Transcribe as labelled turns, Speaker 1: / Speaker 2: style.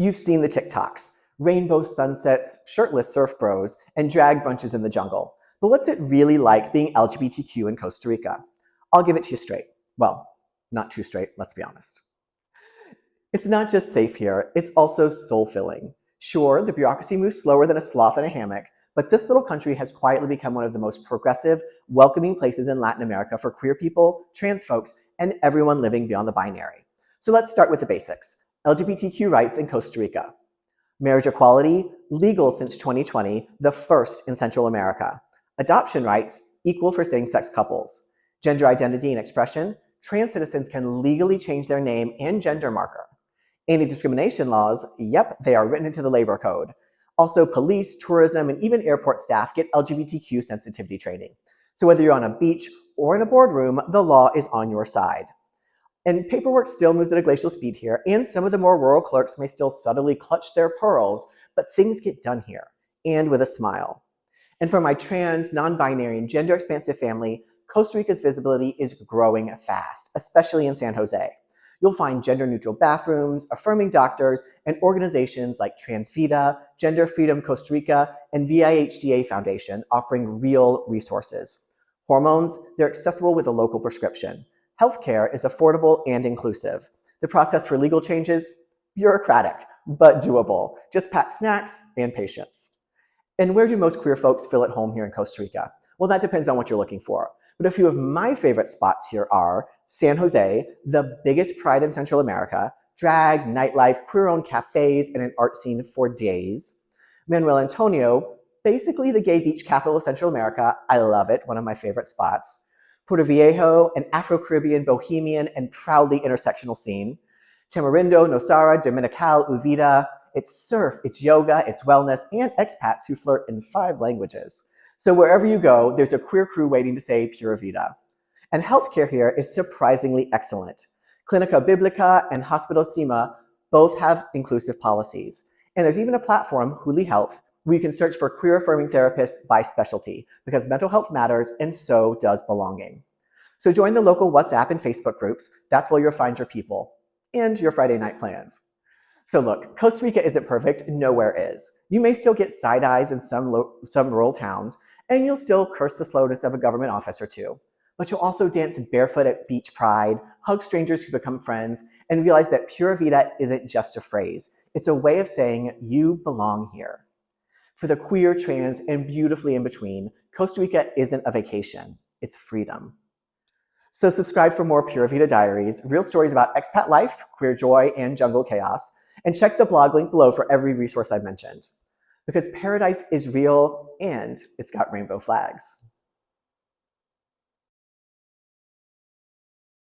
Speaker 1: You've seen the TikToks, rainbow sunsets, shirtless surf bros, and drag brunches in the jungle. But what's it really like being LGBTQ in Costa Rica? I'll give it to you straight. Well, not too straight, let's be honest. It's not just safe here, it's also soul-filling. Sure, the bureaucracy moves slower than a sloth in a hammock, but this little country has quietly become one of the most progressive, welcoming places in Latin America for queer people, trans folks, and everyone living beyond the binary. So let's start with the basics. LGBTQ rights in Costa Rica. Marriage equality, legal since 2020, the first in Central America. Adoption rights, equal for same-sex couples. Gender identity and expression, trans citizens can legally change their name and gender marker. Anti-discrimination laws, yep, they are written into the labor code. Also, police, tourism, and even airport staff get LGBTQ sensitivity training. So whether you're on a beach or in a boardroom, the law is on your side. And paperwork still moves at a glacial speed here, and some of the more rural clerks may still subtly clutch their pearls, but things get done here, and with a smile. And for my trans, non-binary, and gender-expansive family, Costa Rica's visibility is growing fast, especially in San Jose. You'll find gender-neutral bathrooms, affirming doctors, and organizations like Transvida, Gender Freedom Costa Rica, and VIHDA Foundation offering real resources. Hormones, they're accessible with a local prescription. Healthcare is affordable and inclusive. The process for legal changes, bureaucratic, but doable. Just pack snacks and patience. And where do most queer folks feel at home here in Costa Rica? Well, that depends on what you're looking for. But a few of my favorite spots here are San Jose, the biggest pride in Central America, drag, nightlife, queer-owned cafes, and an art scene for days. Manuel Antonio, basically the gay beach capital of Central America. I love it, one of my favorite spots. Puerto Viejo, an Afro-Caribbean, bohemian, and proudly intersectional scene. Tamarindo, Nosara, Dominical, Uvita. It's surf, it's yoga, it's wellness, and expats who flirt in 5 languages. So wherever you go, there's a queer crew waiting to say Pura Vida. And healthcare here is surprisingly excellent. Clinica Biblica and Hospital Cima both have inclusive policies. And there's even a platform, Huli Health, where you can search for queer-affirming therapists by specialty, because mental health matters and so does belonging. So join the local WhatsApp and Facebook groups. That's where you'll find your people and your Friday night plans. So look, Costa Rica isn't perfect, nowhere is. You may still get side eyes in some rural towns, and you'll still curse the slowness of a government office or two. But you'll also dance barefoot at beach pride, hug strangers who become friends, and realize that Pura Vida isn't just a phrase. It's a way of saying you belong here. For the queer, trans, and beautifully in between, Costa Rica isn't a vacation, it's freedom. So subscribe for more Pura Vida Diaries, real stories about expat life, queer joy, and jungle chaos, and check the blog link below for every resource I've mentioned. Because paradise is real and it's got rainbow flags.